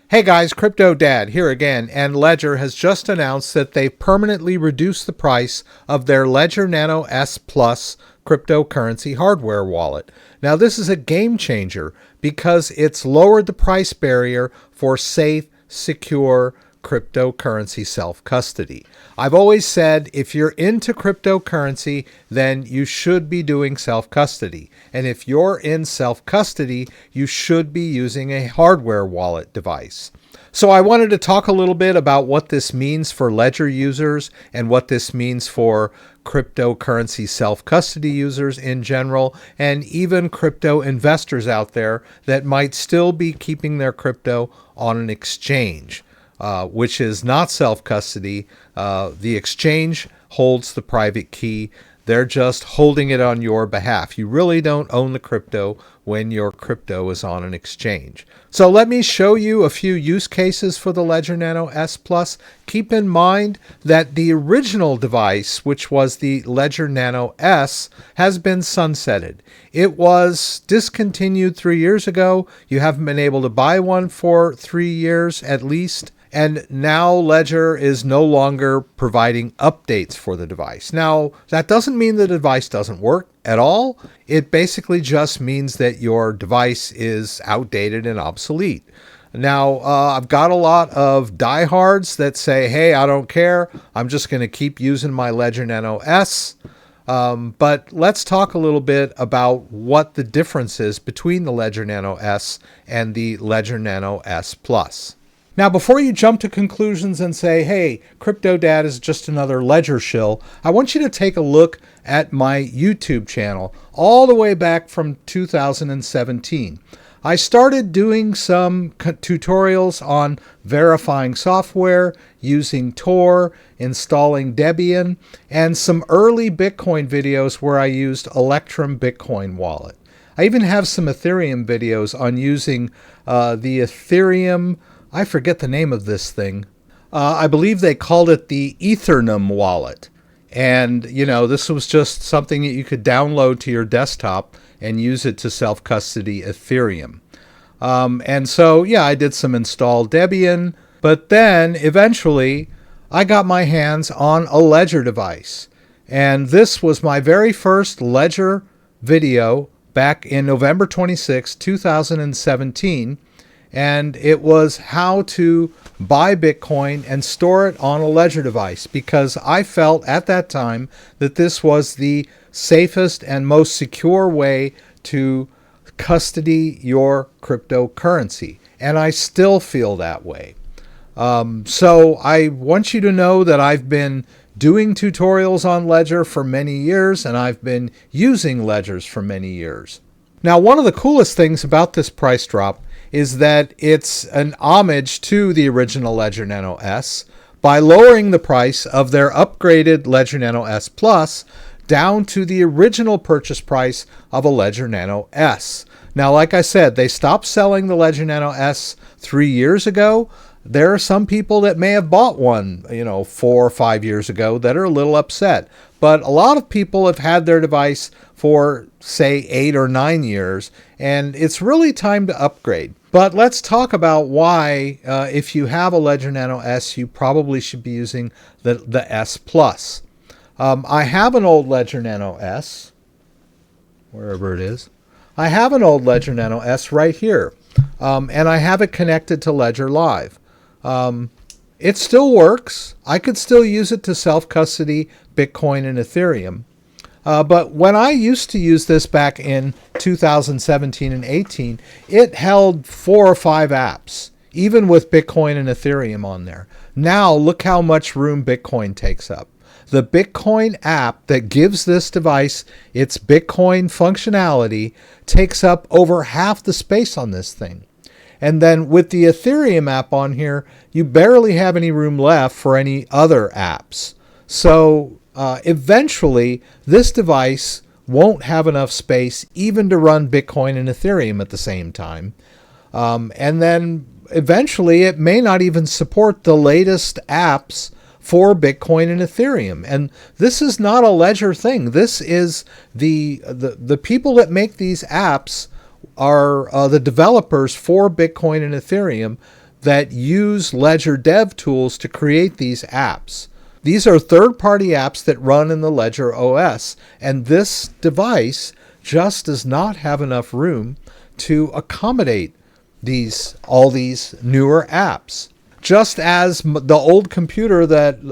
Hey guys, Crypto Dad here again, and Ledger has just announced that they've permanently reduced the price of their Ledger Nano S Plus cryptocurrency hardware wallet. Now this is a game changer because it's lowered the price barrier for safe, secure cryptocurrency self-custody. I've always said if you're into cryptocurrency, then you should be doing self-custody. And if you're in self-custody, you should be using a hardware wallet device. So I wanted to talk a little bit about what this means for Ledger users and what this means for cryptocurrency self-custody users in general, and even crypto investors out there that might still be keeping their crypto on an exchange. Which is not self-custody. The exchange holds the private key. They're just holding it on your behalf. You really don't own the crypto when your crypto is on an exchange. So let me show you a few use cases for the Ledger Nano S Plus. Keep in mind that the original device, which was the Ledger Nano S, has been sunsetted. It was discontinued 3 years ago. You haven't been able to buy one for 3 years at least. And now Ledger is no longer providing updates for the device. Now, that doesn't mean the device doesn't work at all. It basically just means that your device is outdated and obsolete. Now, I've got a lot of diehards that say, hey, I don't care. I'm just going to keep using my Ledger Nano S. But let's talk a little bit about what the difference is between the Ledger Nano S and the Ledger Nano S Plus. Now, before you jump to conclusions and say, hey, Crypto Dad is just another Ledger shill, I want you to take a look at my YouTube channel all the way back from 2017. I started doing some tutorials on verifying software, using Tor, installing Debian, and some early Bitcoin videos where I used Electrum Bitcoin wallet. I even have some Ethereum videos on using the Ethereum, I forget the name of this thing. I believe they called it the Ethereum wallet. And, you know, this was just something that you could download to your desktop and use it to self-custody Ethereum. And so, yeah, I did some install Debian. But then, eventually, I got my hands on a Ledger device. And this was my very first Ledger video back in November 26, 2017. And it was how to buy Bitcoin and store it on a Ledger device, because I felt at that time that this was the safest and most secure way to custody your cryptocurrency. And I still feel that way. So I want you to know that I've been doing tutorials on Ledger for many years, and I've been using Ledgers for many years. Now, one of the coolest things about this price drop is that it's an homage to the original Ledger Nano S by lowering the price of their upgraded Ledger Nano S Plus down to the original purchase price of a Ledger Nano S. Now, like I said, they stopped selling the Ledger Nano S 3 years ago. There are some people that may have bought one, 4 or 5 years ago that are a little upset. But a lot of people have had their device for, say, 8 or 9 years, and it's really time to upgrade. But let's talk about why, if you have a Ledger Nano S, you probably should be using the S Plus. I have an old Ledger Nano S, wherever it is. I have an old Ledger Nano S right here, and I have it connected to Ledger Live. It still works. I could still use it to self-custody Bitcoin and Ethereum. But when I used to use this back in 2017 and 18, it held 4 or 5 apps, even with Bitcoin and Ethereum on there. Now, look how much room Bitcoin takes up. The Bitcoin app that gives this device its Bitcoin functionality takes up over half the space on this thing. And then with the Ethereum app on here, you barely have any room left for any other apps. So eventually, this device won't have enough space even to run Bitcoin and Ethereum at the same time. And then eventually, it may not even support the latest apps for Bitcoin and Ethereum. And this is not a Ledger thing. This is the people that make these apps are the developers for Bitcoin and Ethereum. that use Ledger dev tools to create these apps. These are third-party apps that run in the Ledger OS, and this device just does not have enough room to accommodate all these newer apps. Just as the old computer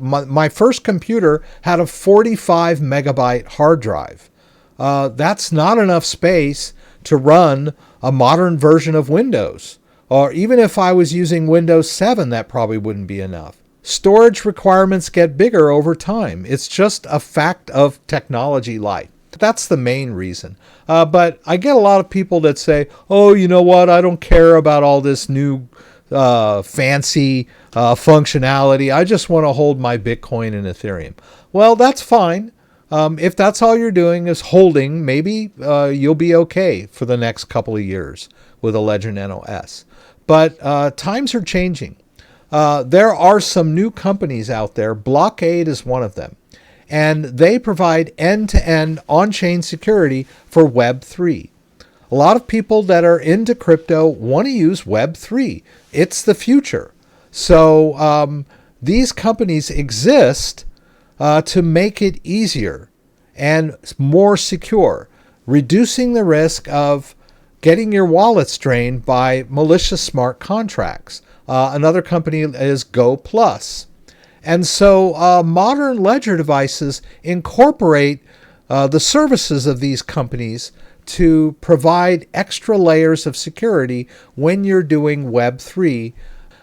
my first computer had a 45 megabyte hard drive. That's not enough space to run a modern version of Windows. Or even if I was using Windows 7, that probably wouldn't be enough. Storage requirements get bigger over time. It's just a fact of technology life. That's the main reason. But I get a lot of people that say, oh, you know what, I don't care about all this new fancy functionality. I just want to hold my Bitcoin and Ethereum. Well, that's fine. If that's all you're doing is holding, maybe you'll be okay for the next couple of years with a Ledger Nano S. But times are changing. There are some new companies out there. Blockade is one of them. And they provide end-to-end on-chain security for Web3. A lot of people that are into crypto want to use Web3. It's the future. So these companies exist to make it easier and more secure, reducing the risk of getting your wallets drained by malicious smart contracts. Another company is Go Plus. And so modern Ledger devices incorporate the services of these companies to provide extra layers of security when you're doing Web3.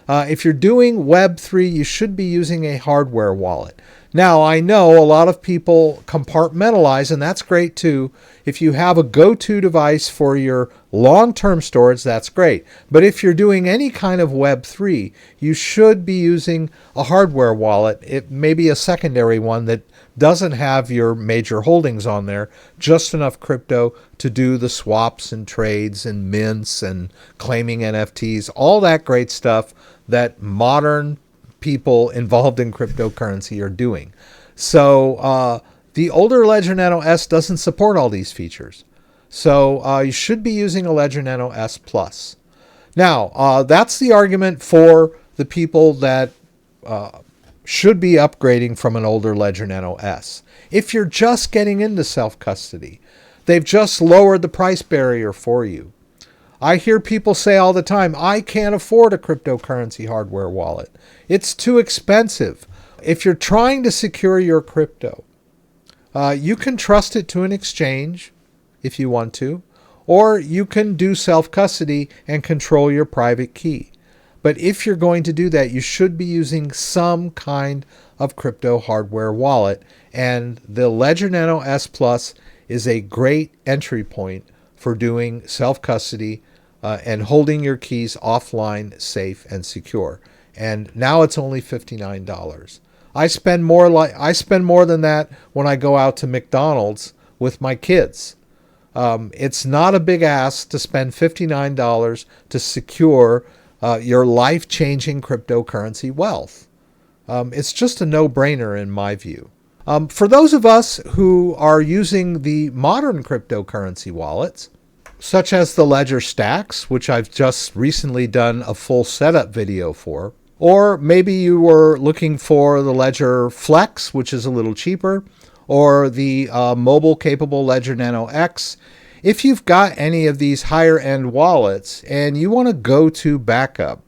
If you're doing Web3, you should be using a hardware wallet. Now, I know a lot of people compartmentalize, and that's great too. If you have a go-to device for your long-term storage, that's great. But if you're doing any kind of Web3, you should be using a hardware wallet. It may be a secondary one that doesn't have your major holdings on there, just enough crypto to do the swaps and trades and mints and claiming NFTs, all that great stuff that modern people involved in cryptocurrency are doing. So the older Ledger Nano S doesn't support all these features. So you should be using a Ledger Nano S Plus. Now, that's the argument for the people that should be upgrading from an older Ledger Nano S. If you're just getting into self-custody, they've just lowered the price barrier for you. I hear people say all the time, I can't afford a cryptocurrency hardware wallet. It's too expensive. If you're trying to secure your crypto, you can trust it to an exchange if you want to, or you can do self-custody and control your private key. But if you're going to do that, you should be using some kind of crypto hardware wallet, and the Ledger Nano S Plus is a great entry point for doing self-custody and holding your keys offline, safe, and secure. And now it's only $59. I spend more than that when I go out to McDonald's with my kids. It's not a big ask to spend $59 to secure your life-changing cryptocurrency wealth. It's just a no-brainer in my view. For those of us who are using the modern cryptocurrency wallets, such as the Ledger Stax, which I've just recently done a full setup video for, or maybe you were looking for the Ledger Flex, which is a little cheaper, or the mobile-capable Ledger Nano X. If you've got any of these higher-end wallets and you want to go to backup,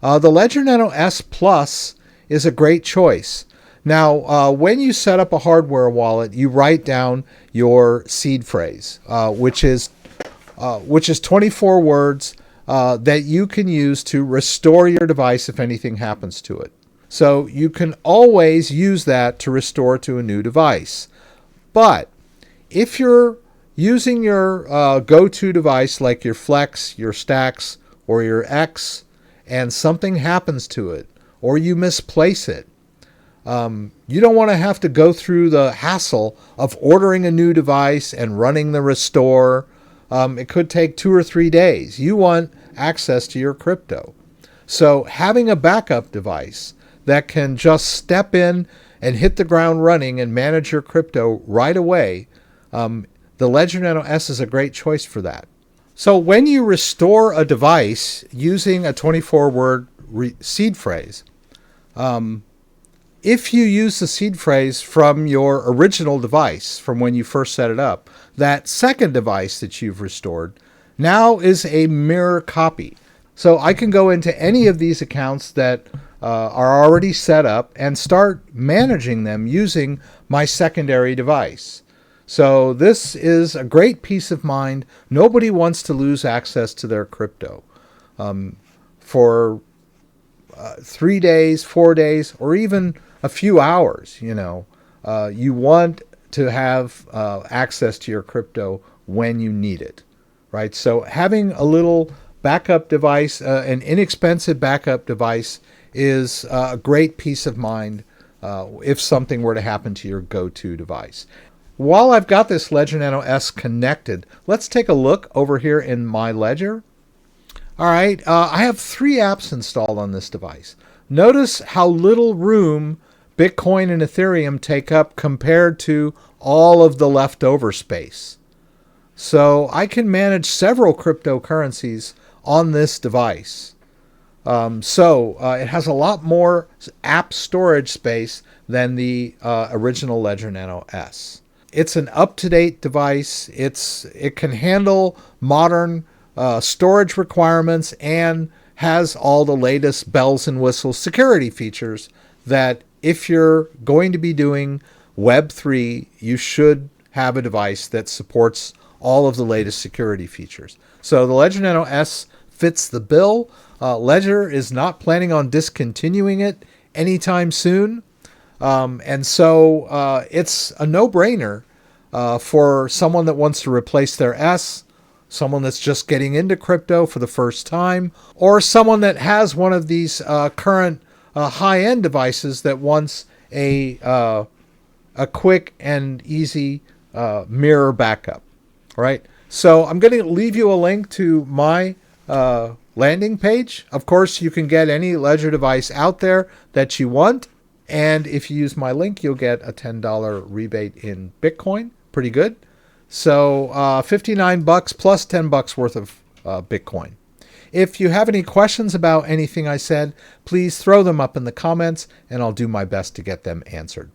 the Ledger Nano S Plus is a great choice. Now, when you set up a hardware wallet, you write down your seed phrase, which is 24 words that you can use to restore your device if anything happens to it. So you can always use that to restore to a new device. But if you're using your go-to device like your Flex, your Stax, or your X, and something happens to it, or you misplace it, you don't want to have to go through the hassle of ordering a new device and running the restore. It could take 2 or 3 days. You want access to your crypto. So having a backup device that can just step in and hit the ground running and manage your crypto right away, the Ledger Nano S is a great choice for that. So when you restore a device using a 24-word seed phrase. If you use the seed phrase from your original device, from when you first set it up, that second device that you've restored now is a mirror copy. So I can go into any of these accounts that are already set up and start managing them using my secondary device. So this is a great peace of mind. Nobody wants to lose access to their crypto for 3 days, 4 days, or even a few hours. You want to have access to your crypto when you need it, right? So having a little backup device, an inexpensive backup device, is a great peace of mind if something were to happen to your go-to device. While I've got this Ledger Nano S connected, let's take a look over here in my Ledger. All right, I have 3 apps installed on this device. Notice how little room Bitcoin and Ethereum take up compared to all of the leftover space. So I can manage several cryptocurrencies on this device. It has a lot more app storage space than the original Ledger Nano S. It's an up-to-date device. It can handle modern storage requirements and has all the latest bells and whistles security features that if you're going to be doing Web3, you should have a device that supports all of the latest security features. So the Ledger Nano S fits the bill. Ledger is not planning on discontinuing it anytime soon. It's a no-brainer for someone that wants to replace their S, someone that's just getting into crypto for the first time, or someone that has one of these current high-end devices that wants a quick and easy mirror backup. Right? So I'm going to leave you a link to my landing page. Of course, you can get any Ledger device out there that you want. And if you use my link, you'll get a $10 rebate in Bitcoin. Pretty good. So $59 plus $10 worth of Bitcoin. If you have any questions about anything I said, please throw them up in the comments and I'll do my best to get them answered.